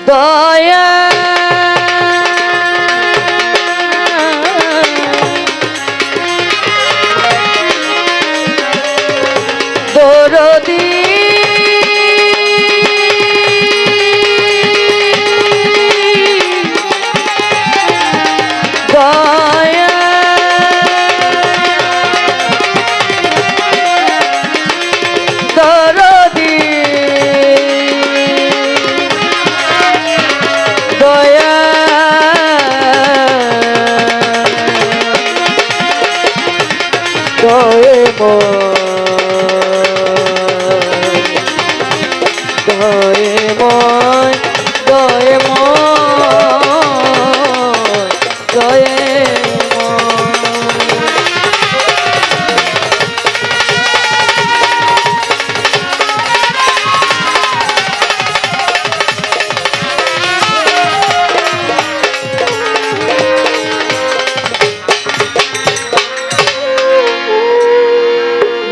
দয়া দরদি দয়া দরদি দয়া দয়াময়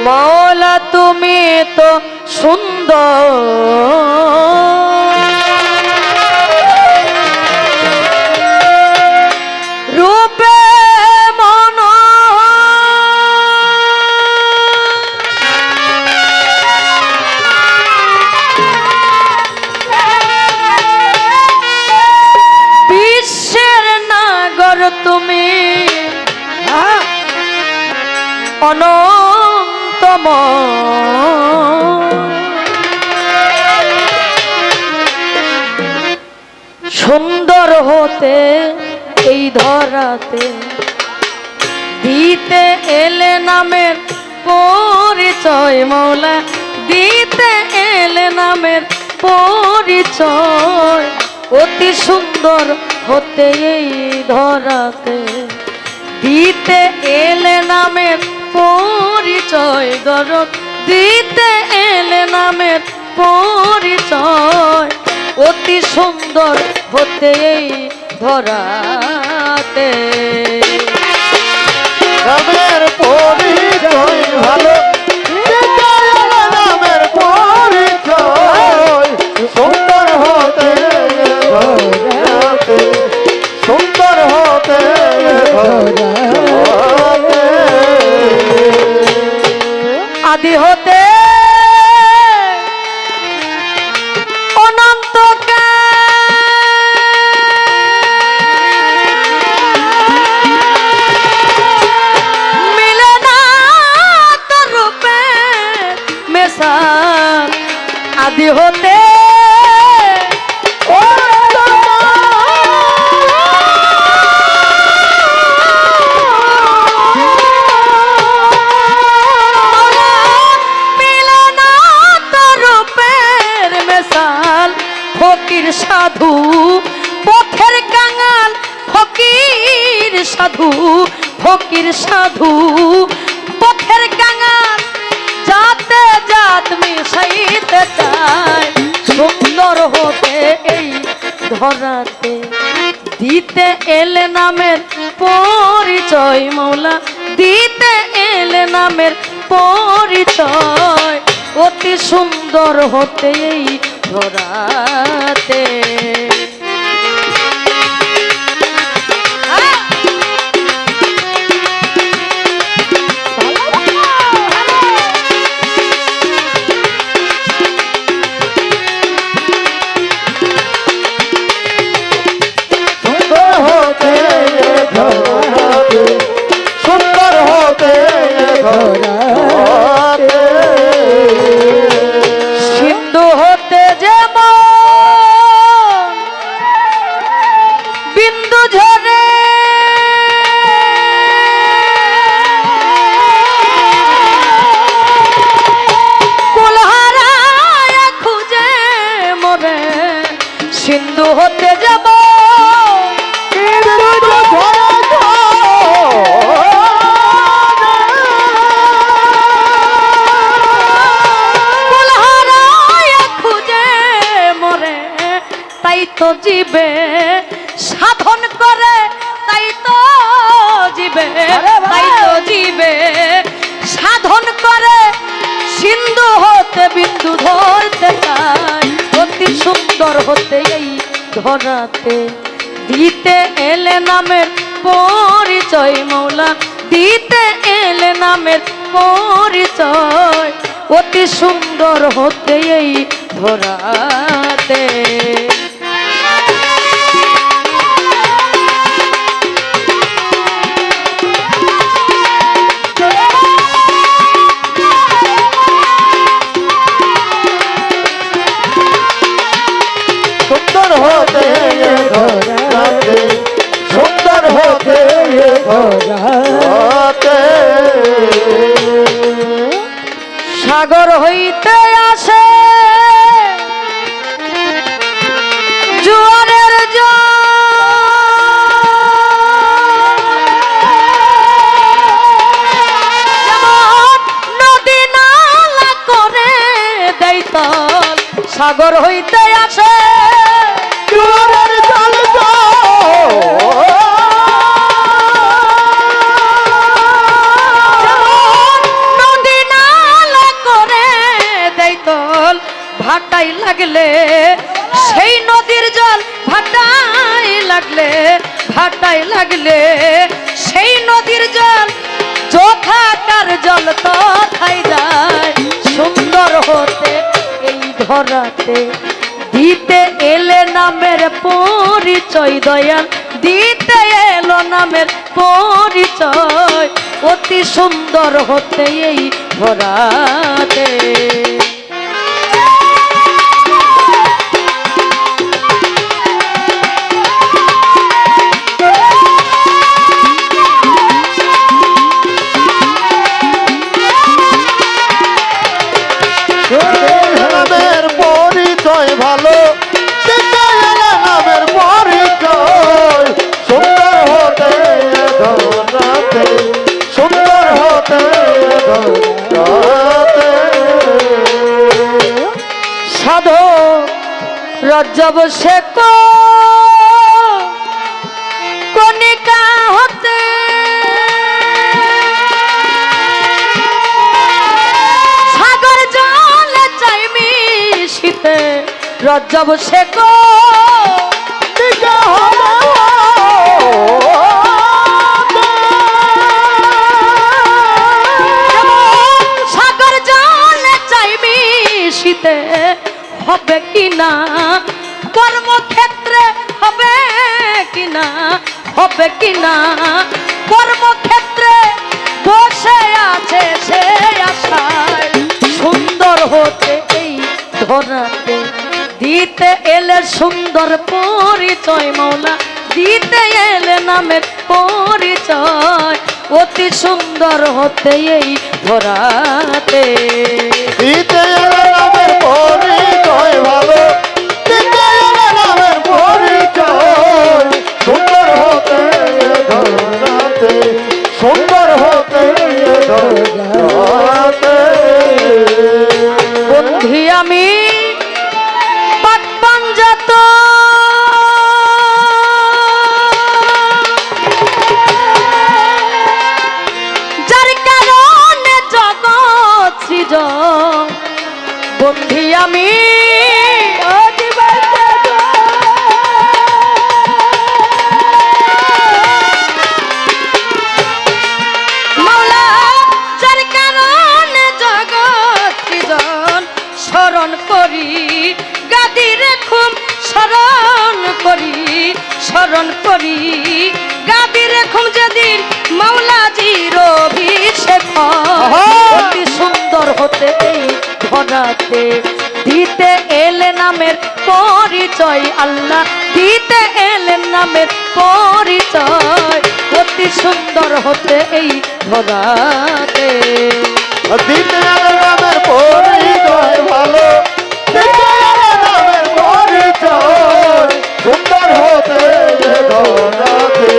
মৌলা তুমি তো সুন্দর রূপে মন বিশ্বের নাগর তুমি অনন্তম সুন্দর হতে এই ধরাতে দিতে এলে নামের পরিচয় মৌলা দিতে এলে নামের পরিচয় অতি সুন্দর হতে এই ধরাতে দিতে এলে নামের পরিচয় দরদ দিতে এলে নামের পরিচয় অতি সুন্দর হতে এই ধরাতে নামের পরিচয় ভালো নামের পরিচয় সুন্দর হতে সুন্দর হতে আদি হতে মিলে না তোর রূপে মেশাল আদি হতে ফকির সাধু পথের কাঙাল ফকির সাধু ফকির সাধু পথের কাঙাল যাতে জাত মিশাইতে চায় সুন্দর হতে এই ধরাতে দিতে এলে নামের পরিচয় মৌলা দিতে এলে নামের পরিচয় অতি সুন্দর হতে এই ধরাতে সুন্দর হতে সুন্দর হতে সিন্ধু হতে যেমন বিন্দু ঝরে কুলহারায় খুঁজে মরে সিন্ধু হতে যাব তো জীবে সাধন করে তাই তো জীবে তাই তো জীবে সাধন করে সিন্ধু হতে বিন্দু ধরতে চাই অতি সুন্দর হতে এই ধরাতে দিতে এলে নামের পরিচয় মৌলা দিতে এলে নামের পরিচয় অতি সুন্দর হতে এই ধরাতে সুন্দর হতে ধরাতে সুন্দর হতে ধরাতে সাগর হইতে আসে জোয়ারের জল যেমন নদী নালা করে দেয় তল সাগর হইতে আসে জোয়ারের জল নদী নালা করে দেয় তল ভাটাই লাগলে সেই নদীর জল ভাটাই লাগলে সেই নদীর জল যথাকার জল তথাই যায় সুন্দর হতে এই ধরাতে দিতে এলে নামের পরিচয় দয়াল দিতে এলো নামের পরিচয় অতি সুন্দর হতে এই ধরাতে নামের পরিচয় ভালো নামের পরিচয় সুন্দর হতে ধরাতে সুন্দর হতে ধরাতে সাধু রজ্জব শেখ কণিকা হতে সাগর জলে চাই মিশিতে রজ্জব শেখ সাগর জলে চাই মিশিতে হবে কিনা কর্মক্ষেত্রে হবে কিনা কর্মক্ষেত্রে বসে আছে সে আশায় সুন্দর হতে এই ধরাতে দিতে এলে সুন্দর পরিচয় মৌলা দিতে এলে নামের পরিচয় অতি সুন্দর হতে এই ধরাতে দিতে এলে নামের পরিচয় ভালো দিতে এলে নামের পরিচয় সুন্দর হতে ধরাতে সুন্দর হতে ধরাতে বন্ধি আমি পাক পাঞ্জাত যার কারণে জগৎ সৃজন বন্ধি আমি মাওলা যার কারণে জগৎ সৃজন স্মরণ করি গাদি রেখুম স্মরণ করি গাদি রেখুম যেদিন মাওলাজির অভিষেক অতি সুন্দর হতে এই ধরাতে দিতে এলে নামের পরিচয় আল্লাহ দিতে এলে নামের পরিচয় অতি সুন্দর হতে এই ধরাতে দিতে এলে নামের পরিচয় ভালো দিতে এলে নামের পরিচয় সুন্দর হতে ধরাতে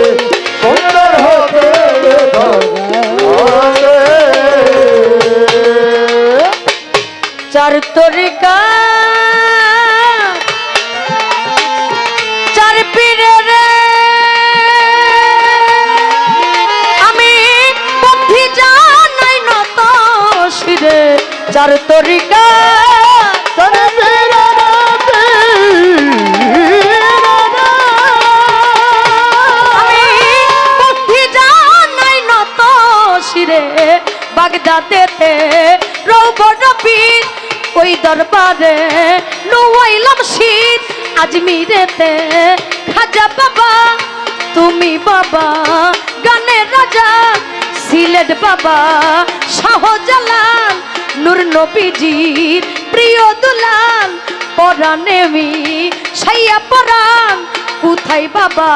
সুন্দর হতে ধরাতে চার তরিকা চার পীরে রে আমি বুদ্ধি জানাই নত শিরে চার তরিকা চার পীরে দেতে রৌবর বীর ওই দরবারে নুয়াইলাম শীত আজমিরেতে খাজা বাবা তুমি বাবা গানের রাজা সিলেট বাবা শাহজালাল নূর নবীজির প্রিয় দুলাল পরাণে মি সাইয়া পরাণ কোথায় বাবা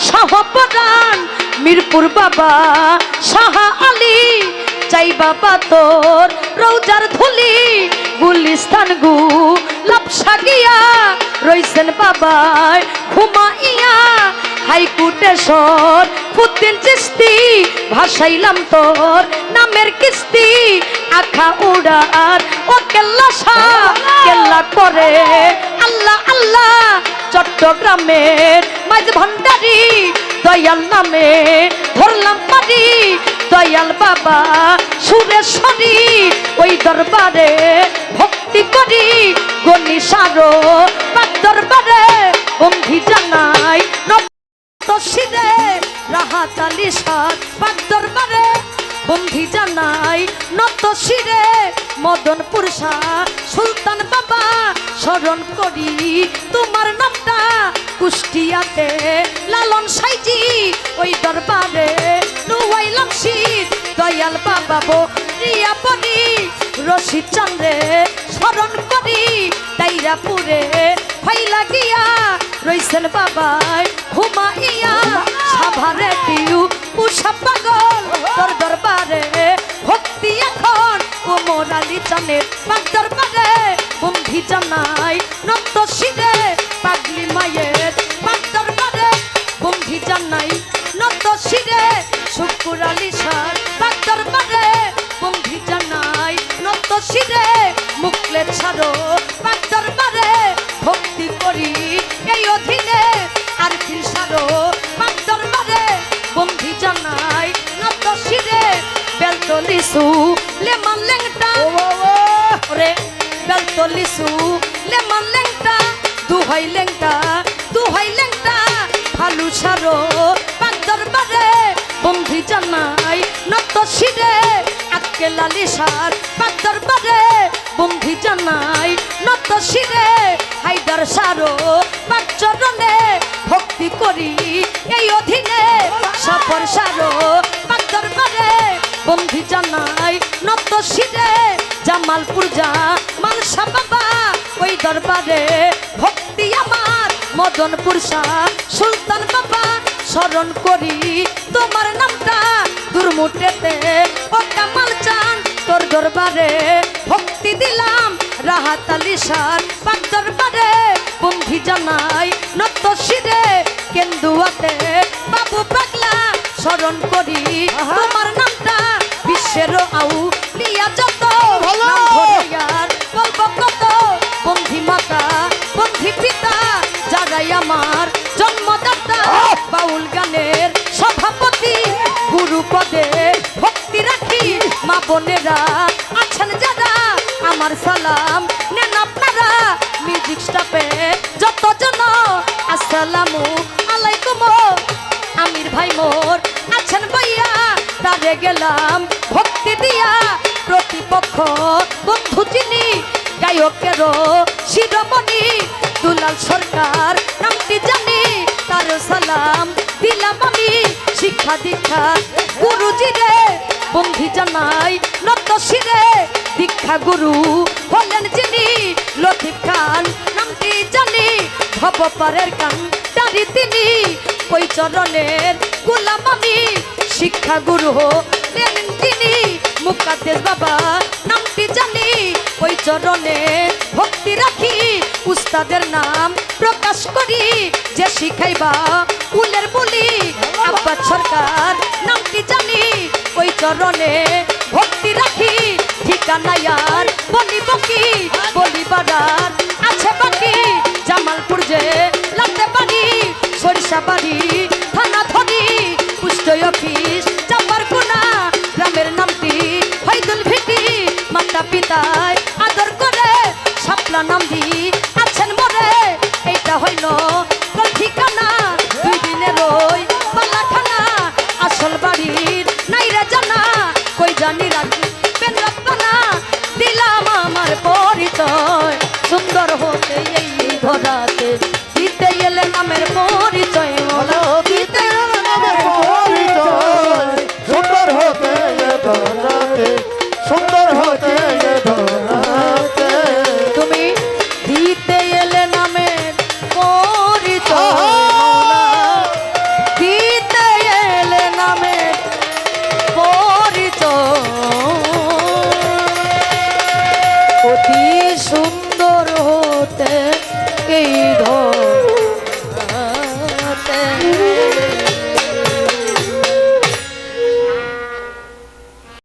শাহ পরাণ মিরপুর বাবা শাহ আলী চাই বাবা তোর রৌজার ধুলি গুলিস্তান গু লাপসা গিয়া রইছেন বাবায় ঘুমাইয়া হাইকুটেশ্বর পুতিন চিস্তি ভাসাইলাম তোর নামের কিস্তি আখা উড়ার ও কেল্লা শাহ কেল্লা করে আল্লাহ আল্লাহ চট্টগ্রামের মাঝ ভান্ডারি দয়াল নামে ধরলাম পারি দয়াল বাবা সুরেশ্বরী ওই দরবারে ভক্তি করি গনি সারো পাক দরবারে বন্ধি জানাই নতশিরে রাহাত আলী সাত পাক দরবারে বন্ধি জানাই নতশিরে মদনপুর শাহ সুলতান বাবা স্মরণ করি তোমার নামটা কুষ্টিয়াতে লালন সাইজি ওই দরবারে নুয়াইলাম শীত দয়াল বাবা বো রিয়া পরি রশিদ চন্দ্রে স্মরণ করি দাইরাপুরে ফাইলা গিয়া রইছেন বাবায় ঘুমাইয়া সাভারে পিউ উষা পাগল তোর দরবারে ভক্তি এখন ওমর আলী চানের পাক দরবারে বন্ধি জানাই নত শিরে পাগলি মায়ের পাক দরবারে বন্ধি জানাই নত শিরে শুকুর আলী শাহ পাক দরবারে বন্ধি জানাই নত শিরে মুকলে ছাড়ো পাক দরবারে ভক্তি করি এই অধীনে আর কি সারো পাক দরবারে বন্ধি জানাই নত শিরে বেলতলিসু লেমান লেংটা রে বেলতলিসু লেমান লেংটা দুহাই লেংটা ভালু সারো পাক দরবারে বন্ধি জানাই নত শিরে আক্কে লালি সার পাক দরবারে বন্ধি জানাই নত শিরে হায়দার সারো পাক চরণে ভক্তি করি এই অধীনে সফর সারো পাক দরবারে বন্ধি জানাই নত শিরে জামালপুর যা মানসা বাবা ওই দরবারে ভক্তি আমার মদনপুর শাহ সুলতান বাবা স্মরণ করি তোমার নামটা দুর্মুটেতে ও কামাল চান তোর দরবারে ভক্তি দিলাম রাহাত আলী শাহ পাক দরবারে বন্ধি জানাই নত শিরে কেন্দুয়াতে বাবু পাগলা স্মরণ করি তোমার নামটা বিশ্বের আউ লিয়া যত নাম ধরে আর বলব কত বন্ধি মাতা বন্ধি পিতা যারাই আমার জন্মদাতা বাউল গানের সভাপতি গুরু পদে ভক্তি রাখি মা বোনেরা আছেন যারা আমার সালাম নেন আপনারা মিউজিক স্টাফে যতজন আসসালামু আলাইকুম আমির ভাই মোর আছেন ভাইয়া তারে গেলাম ভক্তি দিয়া প্রতিপক্ষ বন্ধু যিনি গায়কেরও শিরোমণি দুলাল সরকার নামটি জানি তার সালাম দিলাম আমি শিক্ষা দীক্ষা গুরুজিরে বন্ধি জানাই নত শিরে দীক্ষা গুরু হলেন যিনি লতিফ খান নামটি জানি ভবপারের কান তারি তিনি ওই চরণের গোলাম আমি শিক্ষা গুরু হলেন তিনি মুকাদ্দেস বাবা নামটি জানি ওই চরণে ভক্তি রাখি উস্তাদের নাম প্রকাশ করি যে শিখাইবা উলের বলি আব্বাস সরকার নামটি জানি ওই চরণে ভক্তি রাখি ঠিকানা আর বলিব কি বলিবার